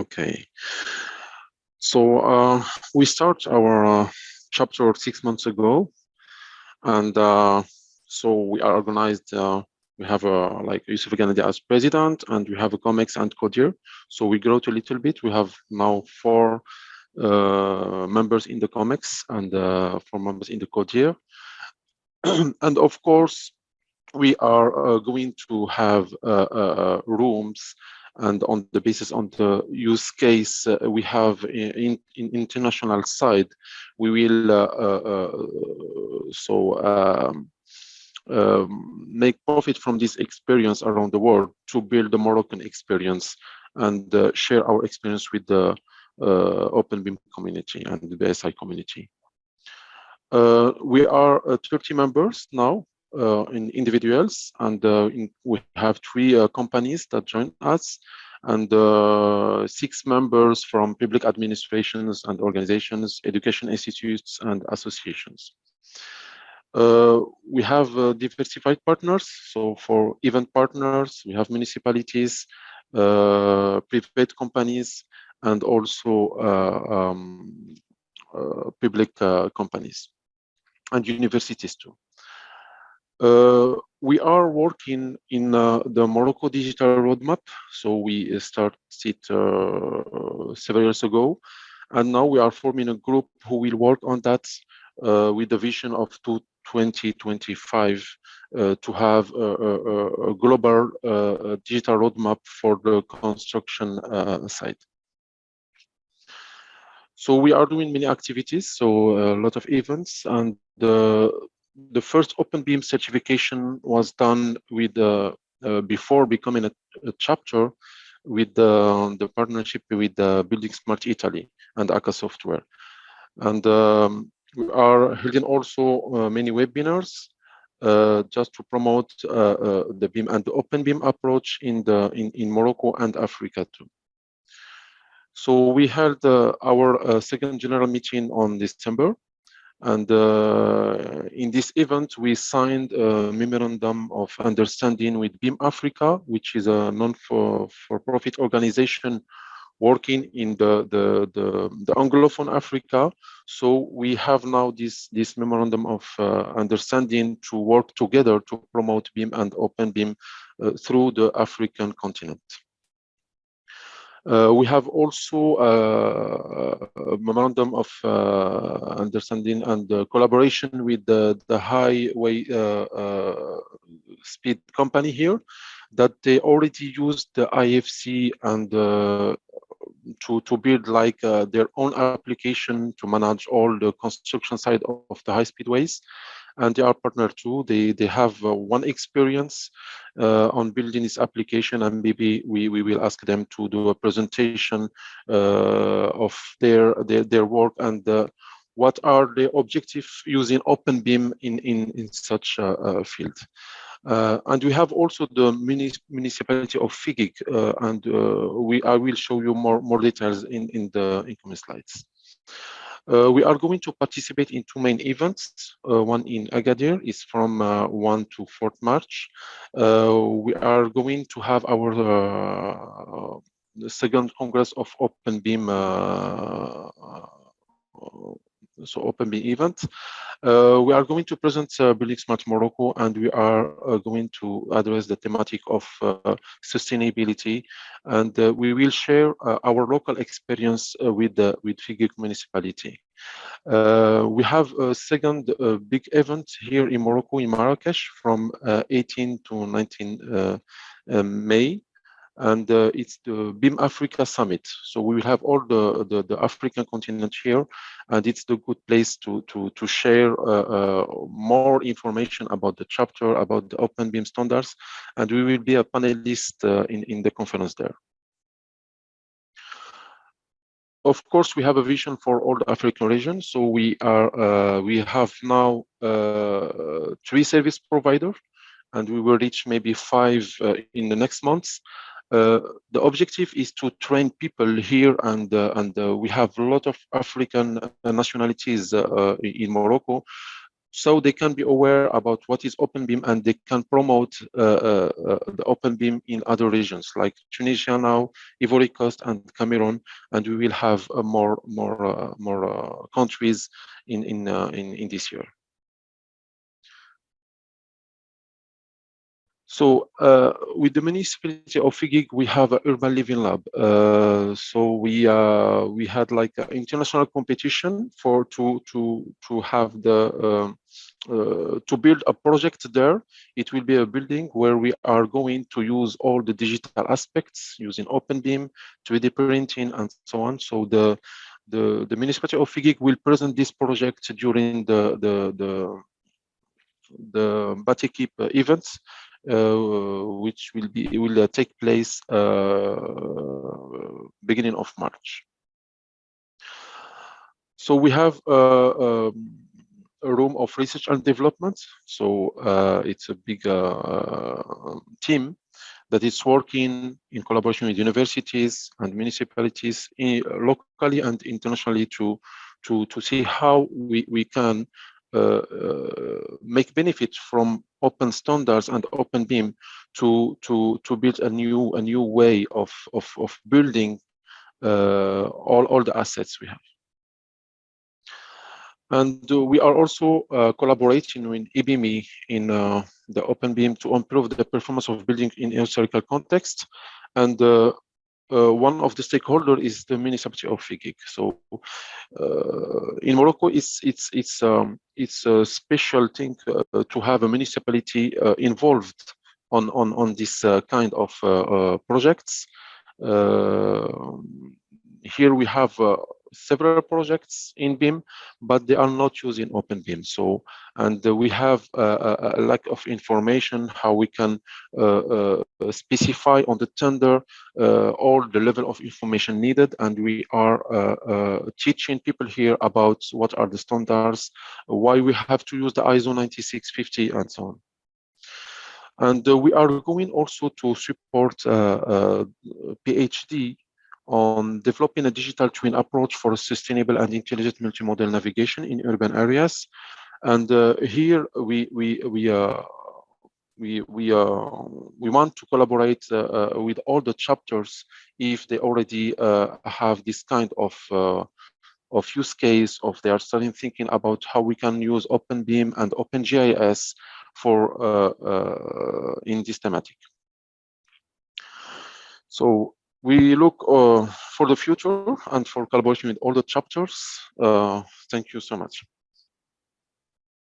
Okay. So we start our chapter 6 months ago, and so we are organized. We have like Yusuf Ghanadi as president, and we have a COMEX and CODIR. So we grow a little bit. We have now 4 members in the COMEX and 4 members in the CODIR. And of course, we are going to have rooms, and on the basis on the use case we have in international side, we will make profit from this experience around the world to build the Moroccan experience and share our experience with the OpenBIM community and the BSI community. We are 30 members now, in individuals, and we have 3 companies that join us, and 6 members from public administrations and organizations, education institutes, and associations. We have diversified partners. So for event partners, we have municipalities, private companies, and also public companies and universities too. We are working in the Morocco digital roadmap. So we started it several years ago, and now we are forming a group who will work on that with the vision of 2025 to have a global digital roadmap for the construction site. So we are doing many activities, so a lot of events, and the first OpenBIM certification was done with before becoming a chapter with the partnership with buildingSMART Italy and ACA Software. And we are holding also many webinars just to promote the BIM and the OpenBIM approach in Morocco and Africa too. So we held our second general meeting on December, and in this event we signed a memorandum of understanding with BIM Africa, which is a non-for-profit organization working in the Anglophone Africa. So we have now this memorandum of understanding to work together to promote BIM and OpenBIM through the African continent. We have also a memorandum of understanding and collaboration with the highway speed company here, that they already used the IFC and to build like their own application to manage all the construction side of the high speedways. And they are partner too. They have one experience on building this application, and maybe we will ask them to do a presentation of their work and what are the objectives using OpenBIM in such a field. And we have also the municipality of Figig, and I will show you more details in the incoming slides. We are going to participate in 2 main events. One in Agadir is from 1 to 4th March. We are going to have our the second Congress of OpenBIM, so OpenBIM event. We are going to present buildingSMART Morocco, and we are going to address the thematic of sustainability, and we will share our local experience with Figig municipality. We have a second big event here in Morocco, in Marrakesh, from 18 to 19 May. And it's the BIM Africa Summit. So we will have all the African continent here, and it's the good place to share more information about the chapter, about the OpenBIM standards, and we will be a panelist in the conference there. Of course, we have a vision for all the African region. So we have now 3 service providers, and we will reach maybe 5 in the next months. The objective is to train people here, and we have a lot of African nationalities in Morocco. so they can be aware about what is OpenBeam, and they can promote the OpenBeam in other regions like Tunisia now, Ivory Coast, and Cameroon, and we will have more countries in this year. So with the municipality of Figig, we have an urban living lab. So we had like an international competition for to have the to build a project there. It will be a building where we are going to use all the digital aspects using OpenBeam, 3D printing, and so on. So the municipality of Figig will present this project during the Batikip events, which will take place beginning of March. So we have a room of research and development. So it's a big team that is working in collaboration with universities and municipalities locally and internationally to see how we can make benefit from open standards and OpenBeam to build a new way of building all the assets we have. And we are also collaborating with IBME in the OpenBeam to improve the performance of building in a historical context. And one of the stakeholders is the municipality of Figig. So in Morocco, it's a special thing to have a municipality involved on this kind of projects. Here we have several projects in BIM, but they are not using OpenBeam. So, and we have a lack of information how we can specify on the tender all the level of information needed, and we are teaching people here about what are the standards, why we have to use the ISO 9650, and so on. And we are going also to support PhD on developing a digital twin approach for sustainable and intelligent multimodal navigation in urban areas. And here we want to collaborate with all the chapters if they already have this kind of use case, of they are starting thinking about how we can use OpenBeam and OpenGIS for in this thematic. So we look for the future and for collaboration with all the chapters. Thank you so much.